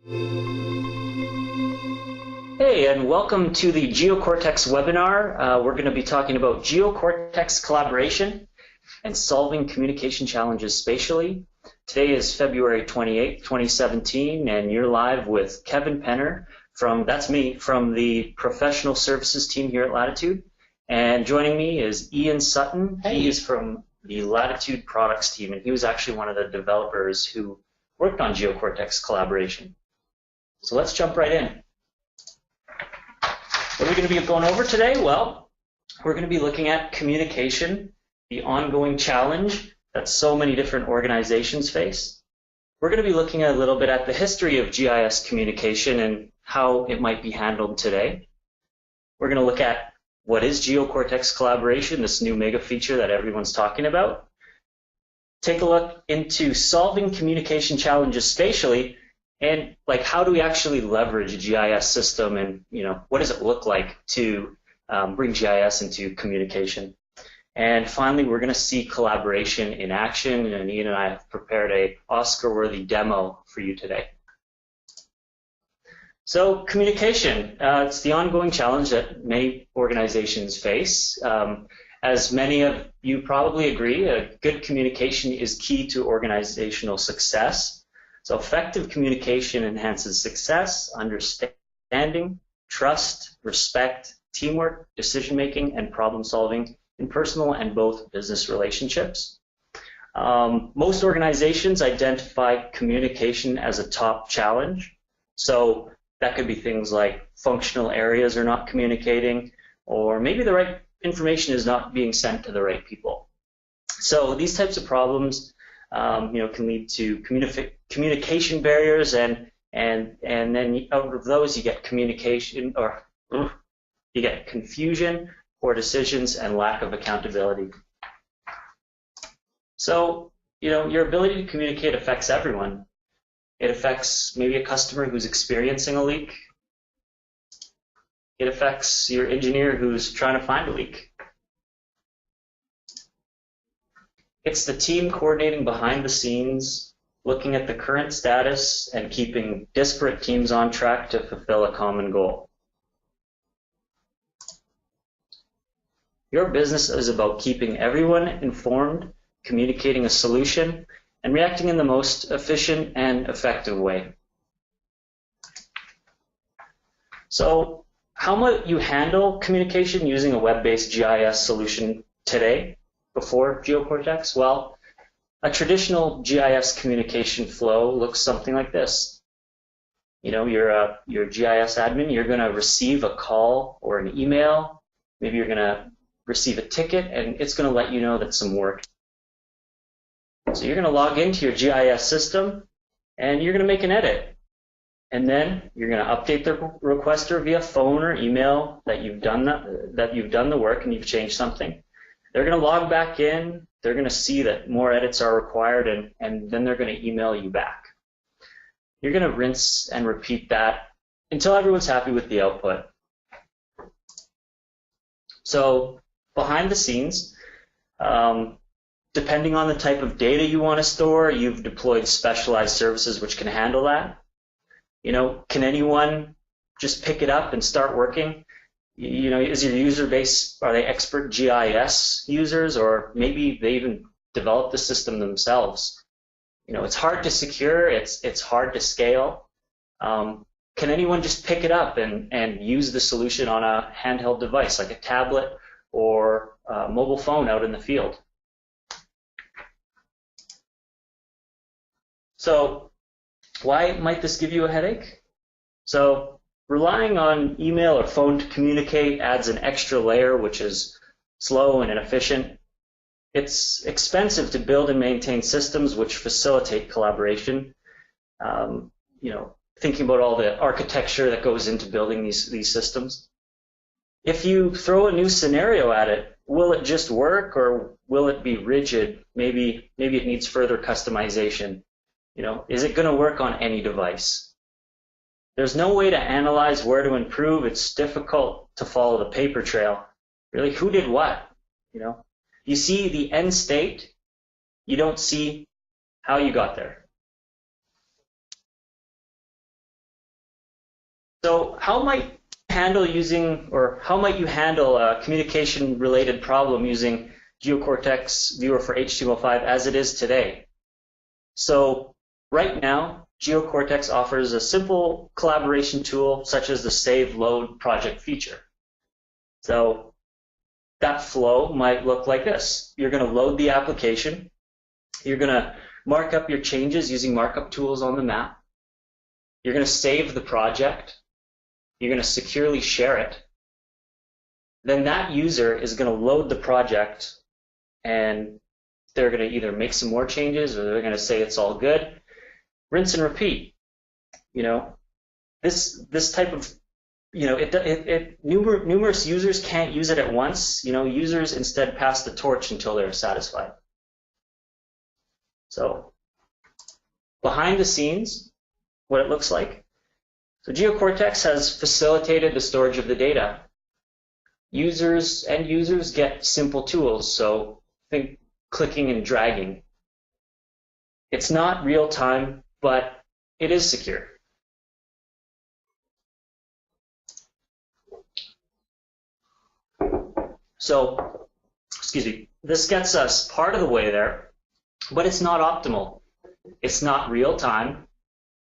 Hey, and welcome to the Geocortex webinar. We're going to be talking about Geocortex collaboration and solving communication challenges spatially. Today is February 28th, 2017, and you're live with Kevin Penner that's me, from the professional services team here at Latitude. And joining me is Ian Sutton. Hey. He is from the Latitude products team, and he was actually one of the developers who worked on Geocortex collaboration. So let's jump right in. What are we going to be going over today? Well, we're going to be looking at communication, the ongoing challenge that so many different organizations face. We're going to be looking a little bit at the history of GIS communication and how it might be handled today. We're going to look at what is Geocortex collaboration, this new mega feature that everyone's talking about. Take a look into solving communication challenges spatially, and like, how do we actually leverage a GIS system, and what does it look like to bring GIS into communication? And finally, we're going to see collaboration in action, and Ian and I have prepared a Oscar-worthy demo for you today. So communication, it's the ongoing challenge that many organizations face. As many of you probably agree, a good communication is key to organizational success. So effective communication enhances success, understanding, trust, respect, teamwork, decision-making, and problem-solving in personal and both business relationships. Most organizations identify communication as a top challenge. So that could be things like functional areas are not communicating, or maybe the right information is not being sent to the right people. So these types of problems can lead to communication barriers, and then out of those you get confusion, poor decisions, and lack of accountability. So your ability to communicate affects everyone. It affects maybe a customer who's experiencing a leak. It affects your engineer who's trying to find a leak. It's the team coordinating behind the scenes, looking at the current status, and keeping disparate teams on track to fulfill a common goal. Your business is about keeping everyone informed, communicating a solution, and reacting in the most efficient and effective way. So, how might you handle communication using a web-based GIS solution today? Before Geocortex? Well, a traditional GIS communication flow looks something like this. You're a GIS admin, you're going to receive a call or an email. Maybe you're going to receive a ticket, and it's going to let you know that some work. So you're going to log into your GIS system, and you're going to make an edit. And then you're going to update the requester via phone or email that you've done the work and you've changed something. They're going to log back in, they're going to see that more edits are required, and then they're going to email you back. You're going to rinse and repeat that until everyone's happy with the output. So behind the scenes, depending on the type of data you want to store, you've deployed specialized services which can handle that. Can anyone just pick it up and start working? Is your user base, are they expert GIS users, or maybe they even developed the system themselves? It's hard to secure, it's hard to scale. Can anyone just pick it up and use the solution on a handheld device, like a tablet or a mobile phone out in the field? So why might this give you a headache? So relying on email or phone to communicate adds an extra layer, which is slow and inefficient. It's expensive to build and maintain systems which facilitate collaboration. Thinking about all the architecture that goes into building these systems. If you throw a new scenario at it, will it just work, or will it be rigid? Maybe it needs further customization. Is it going to work on any device? There's no way to analyze where to improve. It's difficult to follow the paper trail. Really, who did what? You see the end state, you don't see how you got there. So how might you handle a communication-related problem using Geocortex Viewer for HTML5 as it is today? So right now, Geocortex offers a simple collaboration tool such as the Save Load project feature. So that flow might look like this. You're going to load the application. You're going to mark up your changes using markup tools on the map. You're going to save the project. You're going to securely share it. Then that user is going to load the project, and they're going to either make some more changes or they're going to say it's all good. Rinse and repeat. This type of numerous users can't use it at once. Users instead pass the torch until they're satisfied. So behind the scenes, what it looks like. So Geocortex has facilitated the storage of the data. End users get simple tools, so think clicking and dragging. It's not real time, but it is secure. So, this gets us part of the way there, but it's not optimal. It's not real time.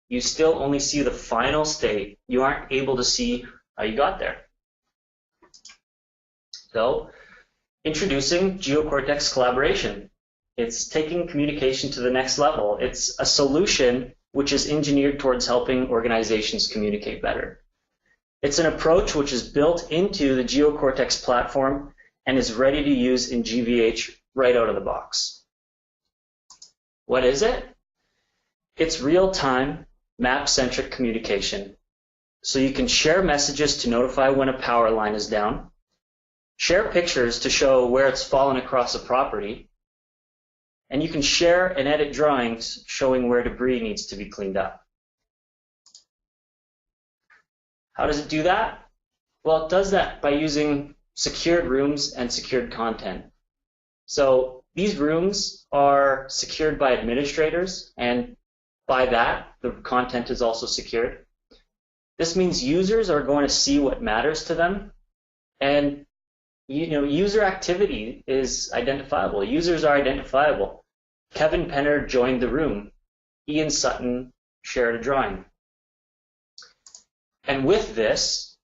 You still only see the final state. You aren't able to see how you got there. So, introducing Geocortex Collaboration. It's taking communication to the next level. It's a solution which is engineered towards helping organizations communicate better. It's an approach which is built into the Geocortex platform and is ready to use in GVH right out of the box. What is it? It's real-time, map-centric communication. So you can share messages to notify when a power line is down, share pictures to show where it's fallen across a property, and you can share and edit drawings showing where debris needs to be cleaned up. How does it do that? Well, it does that by using secured rooms and secured content. So these rooms are secured by administrators, and by that, the content is also secured. This means users are going to see what matters to them, and user activity is identifiable. Users are identifiable. Kevin Penner joined the room. Ian Sutton shared a drawing. And with this,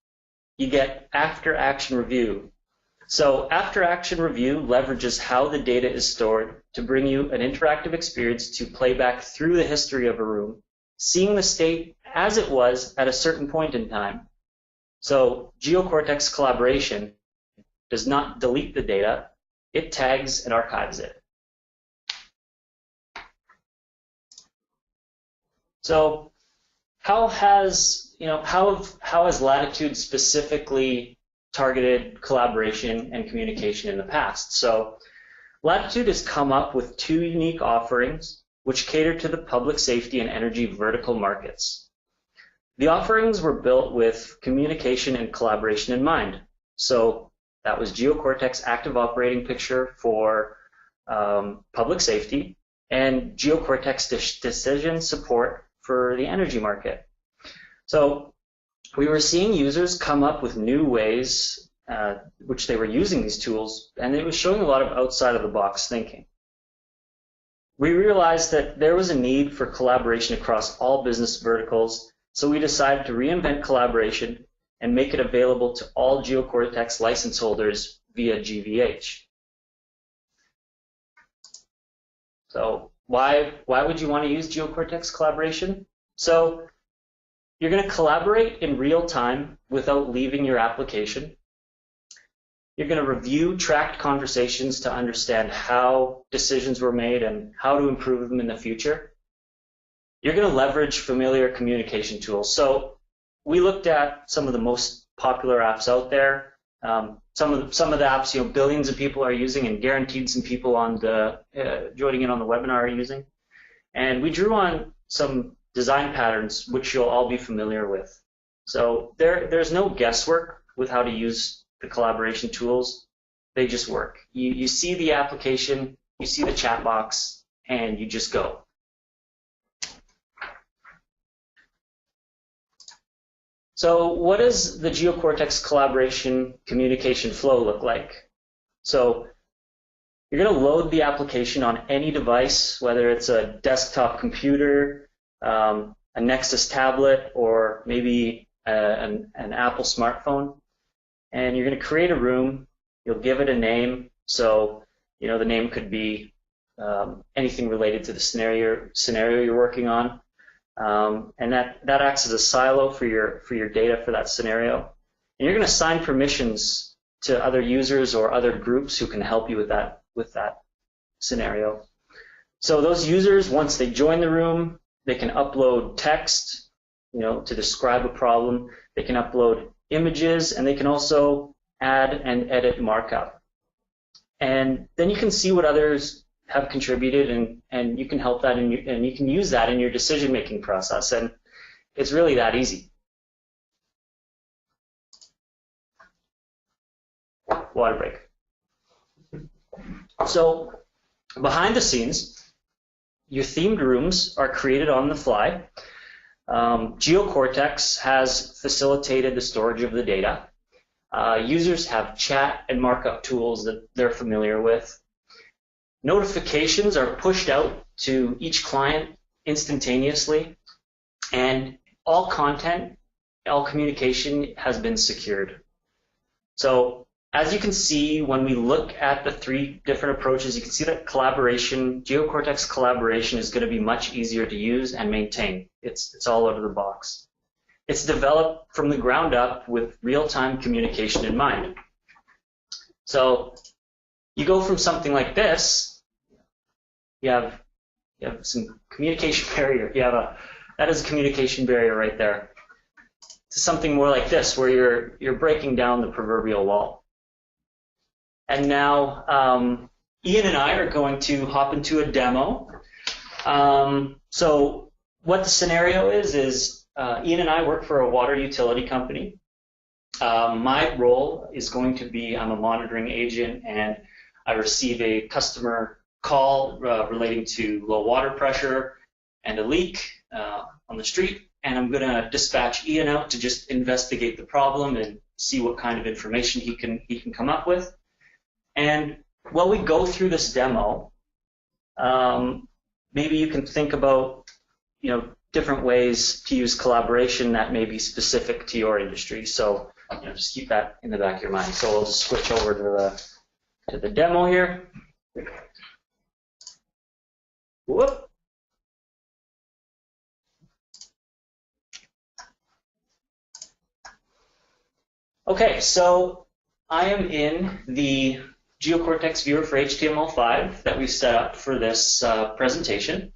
you get after-action review. So after-action review leverages how the data is stored to bring you an interactive experience to play back through the history of a room, seeing the state as it was at a certain point in time. So Geocortex Collaboration does not delete the data, it tags and archives it. So how has Latitude specifically targeted collaboration and communication in the past? So Latitude has come up with two unique offerings which cater to the public safety and energy vertical markets. The offerings were built with communication and collaboration in mind. So that was Geocortex Active Operating Picture for public safety and Geocortex Decision Support for the energy market. So we were seeing users come up with new ways which they were using these tools, and it was showing a lot of outside-of-the-box thinking. We realized that there was a need for collaboration across all business verticals, so we decided to reinvent collaboration and make it available to all Geocortex license holders via GVH. So why would you want to use Geocortex Collaboration? So you're going to collaborate in real time without leaving your application. You're going to review tracked conversations to understand how decisions were made and how to improve them in the future. You're going to leverage familiar communication tools. So we looked at some of the most popular apps out there. Some of the apps, billions of people are using, and guaranteed some people on the joining in on the webinar are using. And we drew on some design patterns which you'll all be familiar with. So there's no guesswork with how to use the collaboration tools. They just work. You see the application, you see the chat box, and you just go. So what does the Geocortex collaboration communication flow look like? So you're going to load the application on any device, whether it's a desktop computer, a Nexus tablet, or maybe an Apple smartphone. And you're going to create a room. You'll give it a name. So, the name could be anything related to the scenario you're working on. And that acts as a silo for your data for that scenario. And you're going to assign permissions to other users or other groups who can help you with that scenario. So those users, once they join the room, they can upload text, to describe a problem. They can upload images, and they can also add and edit markup. And then you can see what others have contributed, and you can help that, and you can use that in your decision-making process. And it's really that easy. Water break. So behind the scenes, your themed rooms are created on the fly. Geocortex has facilitated the storage of the data. Users have chat and markup tools that they're familiar with. Notifications are pushed out to each client instantaneously, and all content, all communication has been secured. So as you can see, when we look at the three different approaches, you can see that Geocortex collaboration is going to be much easier to use and maintain. It's all out of the box. It's developed from the ground up with real-time communication in mind. So you go from something like this, you have some communication barrier. That is a communication barrier right there. To something more like this, where you're breaking down the proverbial wall. And now Ian and I are going to hop into a demo. So what the scenario is Ian and I work for a water utility company. My role is going to be, I'm a monitoring agent, and I receive a customer call relating to low water pressure and a leak on the street, and I'm going to dispatch Ian out to just investigate the problem and see what kind of information he can come up with. And while we go through this demo, maybe you can think about, different ways to use collaboration that may be specific to your industry. So, just keep that in the back of your mind. So we'll just switch over to the demo here. Whoop. Okay, so I am in the Geocortex viewer for HTML5 that we set up for this presentation.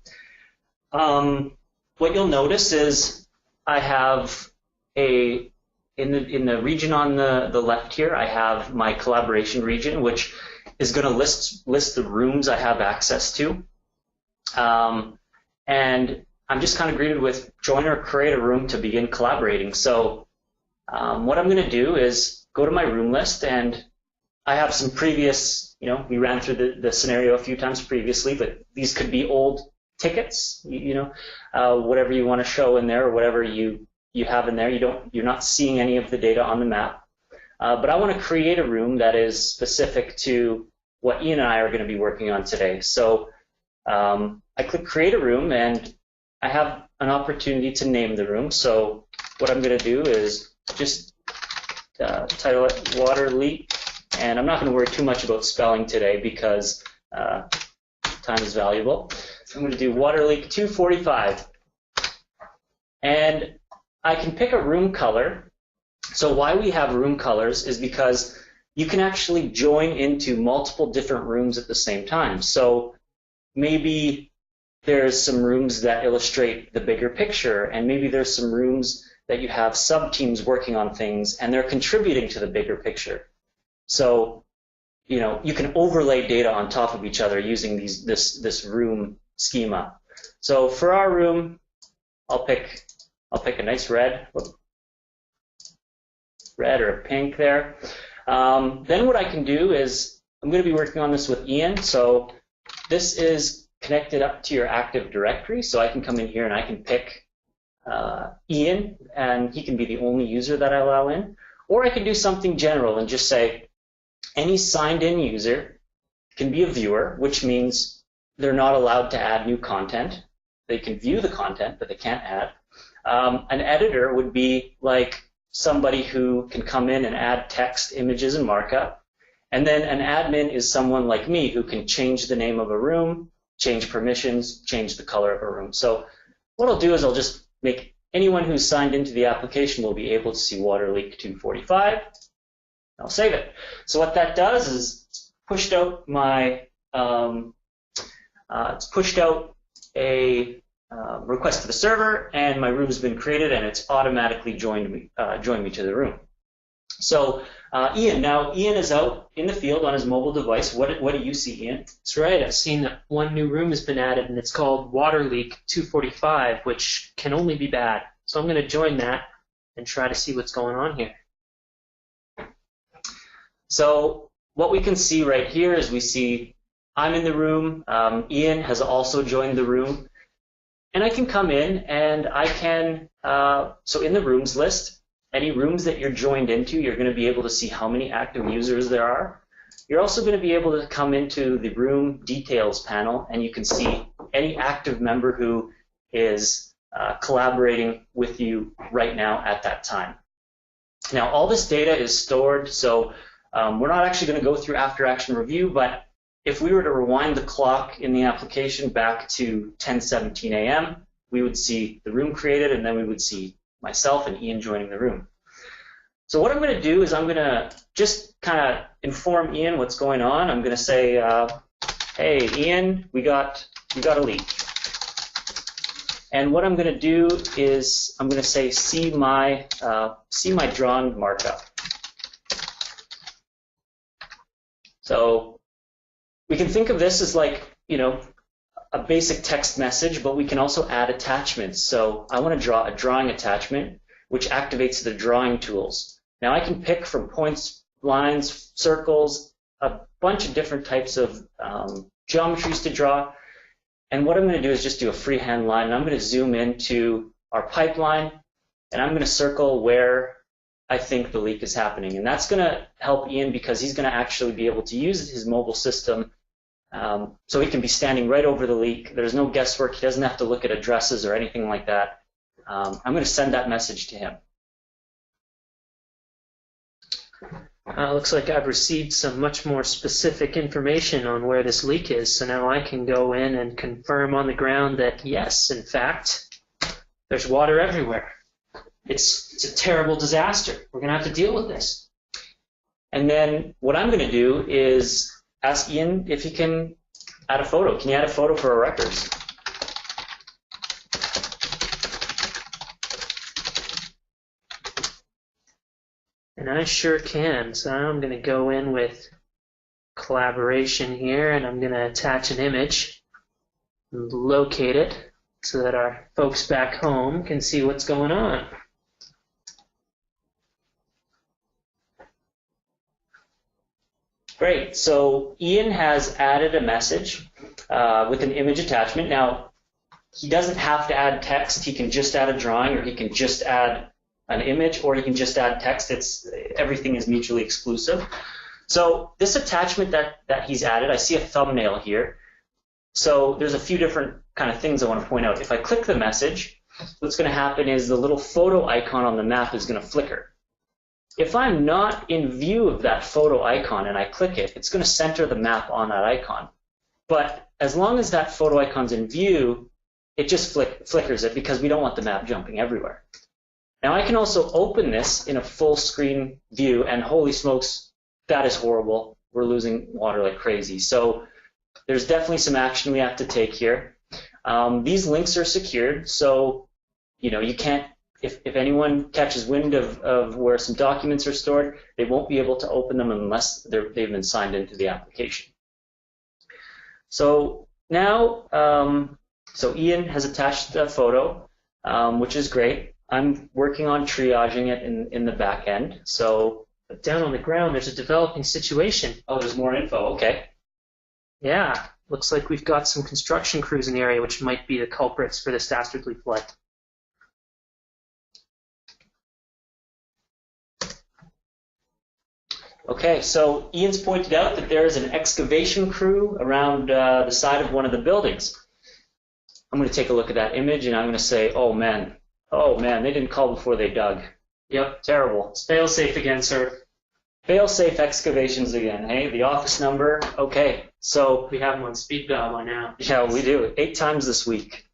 What you'll notice is I have in the region on the left here, I have my collaboration region, which is going to list the rooms I have access to. And I'm just kind of greeted with join or create a room to begin collaborating. So what I'm going to do is go to my room list, and I have some previous, we ran through the scenario a few times previously, but these could be old tickets, whatever you want to show in there, or whatever you have in there. You're not seeing any of the data on the map. But I want to create a room that is specific to what Ian and I are going to be working on today. So I click create a room, and I have an opportunity to name the room. So what I'm going to do is just title it water leak, and I'm not going to worry too much about spelling today because time is valuable. So I'm going to do water leak 245, and I can pick a room color. So why we have room colors is because you can actually join into multiple different rooms at the same time. So maybe there's some rooms that illustrate the bigger picture, and maybe there's some rooms that you have sub-teams working on things, and they're contributing to the bigger picture. So, you can overlay data on top of each other using this room schema. So for our room, I'll pick a nice red or a pink there. Then what I can do is I'm going to be working on this with Ian. So this is connected up to your Active Directory, so I can come in here and I can pick Ian, and he can be the only user that I allow in. Or I can do something general and just say any signed in user can be a viewer, which means they're not allowed to add new content. They can view the content, but they can't add. An editor would be like somebody who can come in and add text, images, and markup. And then an admin is someone like me who can change the name of a room, change permissions, change the color of a room. So what I'll do is I'll just make anyone who's signed into the application will be able to see water leak 245. I'll save it. So what that does is it's pushed out my it's pushed out a request to the server, and my room's been created, and it's automatically joined me to the room. So Ian is out in the field on his mobile device. What do you see, Ian? That's right. I've seen that one new room has been added, and it's called Water Leak 245, which can only be bad. So I'm going to join that and try to see what's going on here. So what we can see right here is we see I'm in the room. Ian has also joined the room. And I can come in and I can, so in the rooms list, any rooms that you're joined into, you're going to be able to see how many active users there are. You're also going to be able to come into the room details panel, and you can see any active member who is collaborating with you right now at that time. Now, all this data is stored, so we're not actually going to go through after action review, but if we were to rewind the clock in the application back to 10:17 a.m., we would see the room created, and then we would see myself and Ian joining the room. So what I'm going to do is I'm going to just kind of inform Ian what's going on. I'm going to say, hey, Ian, we got a leak. And what I'm going to do is I'm going to say, see my drawn markup. So we can think of this as like, a basic text message, but we can also add attachments. So I want to draw a drawing attachment, which activates the drawing tools. Now I can pick from points, lines, circles, a bunch of different types of geometries to draw. And what I'm going to do is just do a freehand line, and I'm going to zoom into our pipeline, and I'm going to circle where I think the leak is happening. And that's going to help Ian because he's going to actually be able to use his mobile system. So he can be standing right over the leak. There's no guesswork. He doesn't have to look at addresses or anything like that. I'm going to send that message to him. Looks like I've received some much more specific information on where this leak is, so now I can go in and confirm on the ground that, yes, in fact, there's water everywhere. It's a terrible disaster. We're going to have to deal with this. And then what I'm going to do is ask Ian if he can add a photo. Can you add a photo for our records? And I sure can. So I'm going to go in with collaboration here, and I'm going to attach an image, and locate it so that our folks back home can see what's going on. Great. So Ian has added a message with an image attachment. Now, he doesn't have to add text. He can just add a drawing, or he can just add an image, or you can just add text. Everything is mutually exclusive. So this attachment that he's added, I see a thumbnail here. So there's a few different kind of things I want to point out. If I click the message, what's going to happen is the little photo icon on the map is going to flicker. If I'm not in view of that photo icon and I click it, it's going to center the map on that icon. But as long as that photo icon's in view, it just flickers it because we don't want the map jumping everywhere. Now I can also open this in a full screen view, and holy smokes, that is horrible. We're losing water like crazy. So there's definitely some action we have to take here. These links are secured, so you can't, if anyone catches wind of where some documents are stored, they won't be able to open them unless they've been signed into the application. So now, so Ian has attached the photo, which is great. I'm working on triaging it in the back end. So down on the ground, there's a developing situation. Oh, there's more info. Okay. Yeah, looks like we've got some construction crews in the area, which might be the culprits for this dastardly flood. Okay, so Ian's pointed out that there is an excavation crew around the side of one of the buildings. I'm going to take a look at that image and I'm going to say, oh man, they didn't call before they dug. Yep, terrible. It's fail-safe again, sir. Fail-safe excavations again, hey? The office number, okay. So we have them on speed dial by now. yeah, we do. 8 times this week.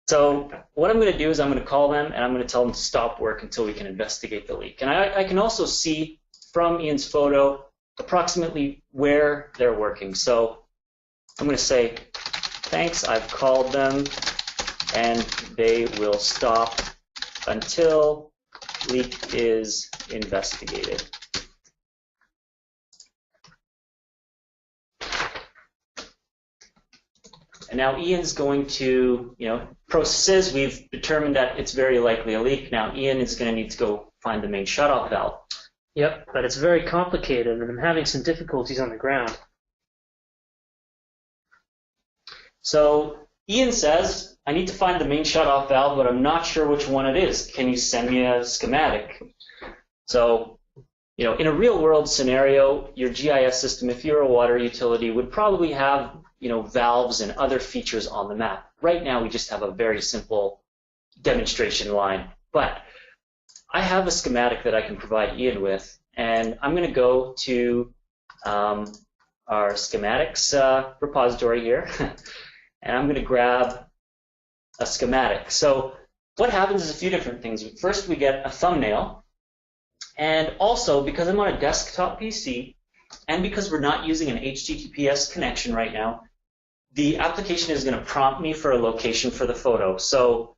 So what I'm going to do is I'm going to call them and I'm going to tell them to stop work until we can investigate the leak. And I can also see from Ian's photo approximately where they're working. So I'm going to say, thanks, I've called them and they will stop until leak is investigated. And now Ian's going to, processes, we've determined that it's very likely a leak. Now Ian is going to need to go find the main shutoff valve. Yep, but it's very complicated and I'm having some difficulties on the ground. So Ian says, I need to find the main shutoff valve, but I'm not sure which one it is. Can you send me a schematic? So, in a real world scenario, your GIS system, if you're a water utility, would probably have, valves and other features on the map. Right now, we just have a very simple demonstration line. But I have a schematic that I can provide Ian with, and I'm going to go to our schematics repository here, and I'm going to grab a schematic. So what happens is a few different things. First, we get a thumbnail, and also because I'm on a desktop PC, and because we're not using an HTTPS connection right now, the application is going to prompt me for a location for the photo. So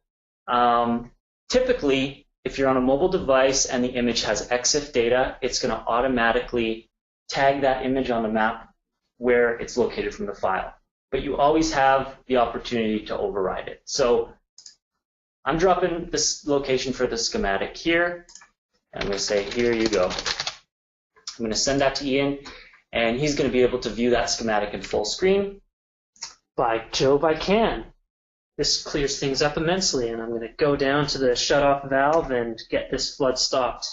typically, if you're on a mobile device and the image has EXIF data, it's going to automatically tag that image on the map where it's located from the file. But you always have the opportunity to override it. So I'm dropping this location for the schematic here, and I'm going to say, here you go. I'm going to send that to Ian, and he's going to be able to view that schematic in full screen. By Jove, I can. This clears things up immensely, and I'm going to go down to the shutoff valve and get this flood stopped.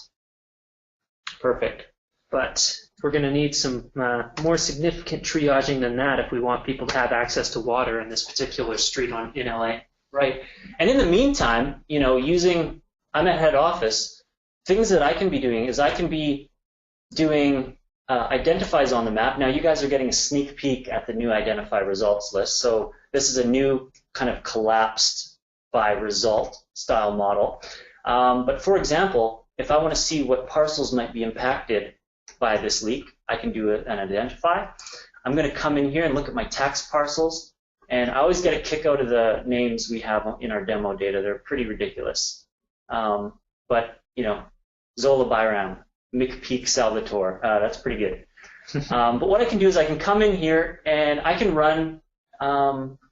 Perfect. But we're going to need some more significant triaging than that if we want people to have access to water in this particular street in LA. Right. And in the meantime, I'm at head office, things that I can be doing is I can be doing identifies on the map. Now you guys are getting a sneak peek at the new identify results list. So this is a new kind of collapsed by result style model. But for example, if I want to see what parcels might be impacted by this leak, I can do an identify. I'm going to come in here and look at my tax parcels, and I always get a kick out of the names we have in our demo data. They're pretty ridiculous. But Zola Byram, McPeak Salvatore, that's pretty good. But what I can do is I can come in here and I can run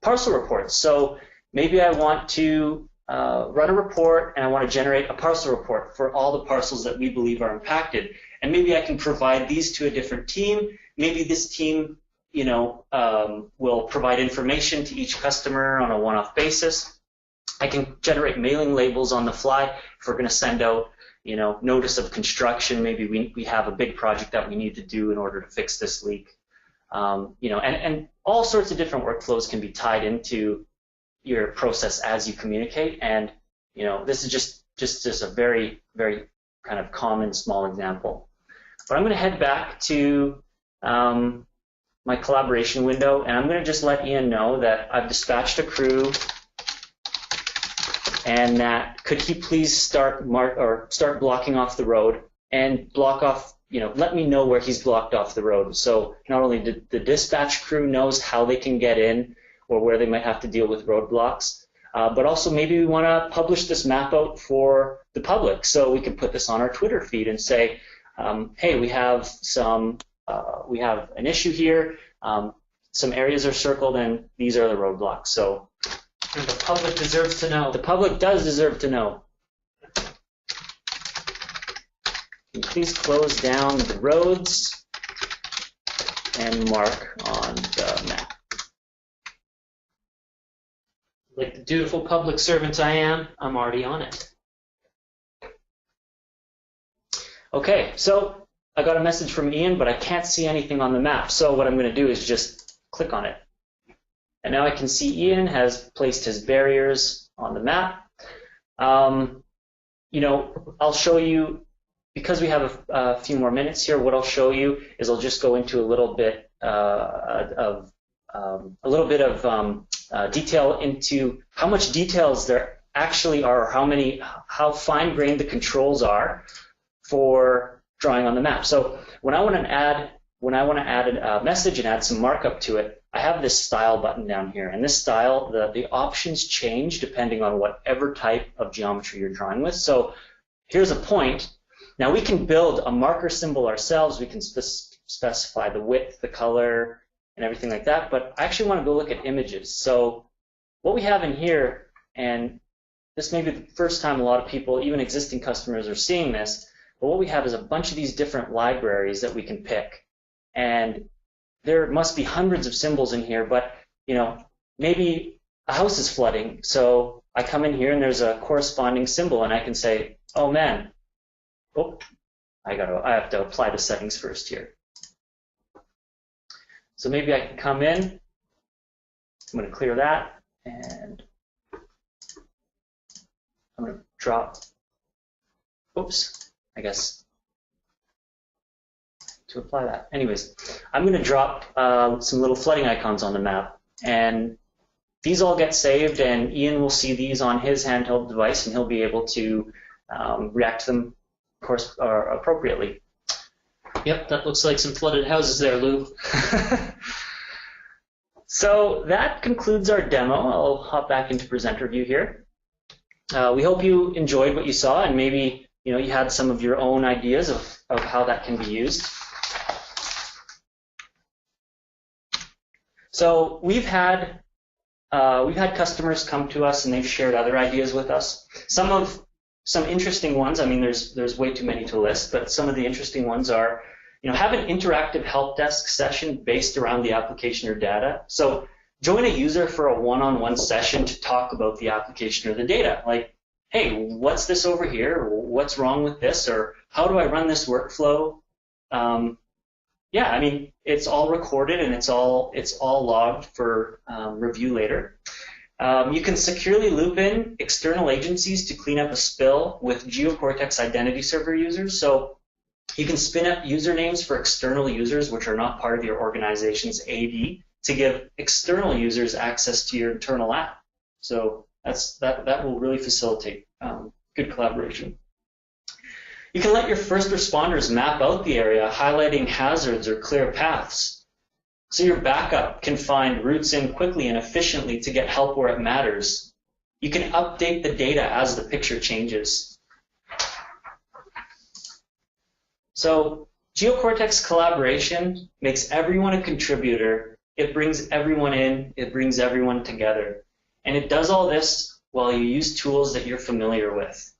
parcel reports. So maybe I want to run a report and I want to generate a parcel report for all the parcels that we believe are impacted. And maybe I can provide these to a different team. Maybe this team, will provide information to each customer on a one-off basis. I can generate mailing labels on the fly if we're going to send out, notice of construction. Maybe we have a big project that we need to do in order to fix this leak. And all sorts of different workflows can be tied into your process as you communicate. And this is just a very, very kind of common small example. But I'm going to head back to my collaboration window, and I'm going to just let Ian know that I've dispatched a crew, and that could he please start blocking off the road and block off, let me know where he's blocked off the road. So not only did the dispatch crew knows how they can get in or where they might have to deal with roadblocks, but also maybe we want to publish this map out for the public, so we can put this on our Twitter feed and say, hey, we have an issue here. Some areas are circled, and these are the roadblocks. So, and the public deserves to know. The public does deserve to know. Can you please close down the roads and mark on the map? Like the dutiful public servant I am, I'm already on it. Okay, so I got a message from Ian, but I can't see anything on the map. So what I'm going to do is just click on it. And now I can see Ian has placed his barriers on the map. You know, I'll show you, because we have a few more minutes here, what I'll show you is I'll just go into a little bit of detail into how much details there actually are, how fine-grained the controls are for drawing on the map. So when I want to add a message and add some markup to it, I have this style button down here, and this style, the options change depending on whatever type of geometry you're drawing with. So here's a point. Now we can build a marker symbol ourselves. We can specify the width, the color, and everything like that, but I actually want to go look at images. So what we have in here, and this may be the first time a lot of people, even existing customers, are seeing this, but what we have is a bunch of these different libraries that we can pick. And there must be hundreds of symbols in here, but you know, maybe a house is flooding, so I come in here and there's a corresponding symbol, and I can say, oh man, oh, I have to apply the settings first here. So maybe I can come in, I'm going to clear that, and I'm going to drop, oops, I guess, to apply that. Anyways, I'm going to drop some little flooding icons on the map, and these all get saved, and Ian will see these on his handheld device, and he'll be able to react to them, of course, appropriately. Yep, that looks like some flooded houses there, Lou. So that concludes our demo. I'll hop back into presenter view here. We hope you enjoyed what you saw, and maybe you had some of your own ideas of how that can be used. So we've had customers come to us, and they've shared other ideas with us. Some interesting ones. I mean, there's way too many to list, but some of the interesting ones are, have an interactive help desk session based around the application or data. So join a user for a one-on-one session to talk about the application or the data. Like, hey, what's this over here? What's wrong with this? Or how do I run this workflow? Yeah, I mean, it's all recorded and it's all logged for review later. You can securely loop in external agencies to clean up a spill with Geocortex identity server users. So you can spin up usernames for external users which are not part of your organization's AD to give external users access to your internal app. So that will really facilitate good collaboration. You can let your first responders map out the area, highlighting hazards or clear paths. So your backup can find routes in quickly and efficiently to get help where it matters. You can update the data as the picture changes. So Geocortex collaboration makes everyone a contributor. It brings everyone in. It brings everyone together. And it does all this while you use tools that you're familiar with.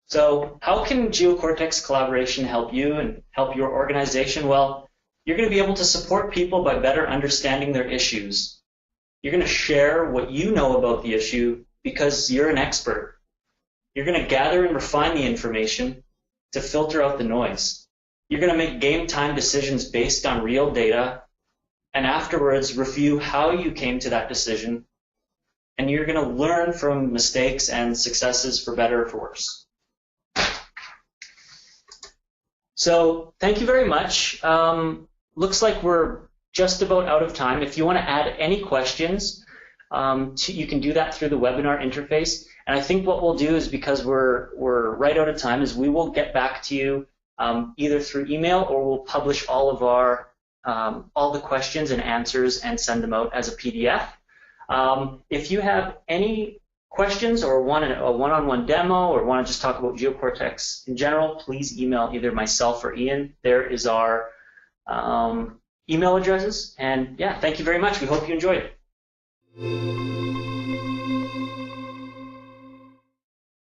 So how can Geocortex collaboration help you and help your organization? Well, you're going to be able to support people by better understanding their issues. You're going to share what you know about the issue because you're an expert. You're going to gather and refine the information to filter out the noise. You're going to make game time decisions based on real data, and afterwards review how you came to that decision, and you're going to learn from mistakes and successes for better or for worse. So thank you very much. Looks like we're just about out of time. If you want to add any questions, you can do that through the webinar interface. And I think what we'll do is, because we're right out of time, is we will get back to you either through email, or we'll publish all of our all the questions and answers and send them out as a PDF. If you have any questions or want a one-on-one demo or want to just talk about Geocortex in general, please email either myself or Ian. There is our email addresses. And yeah, thank you very much. We hope you enjoyed it.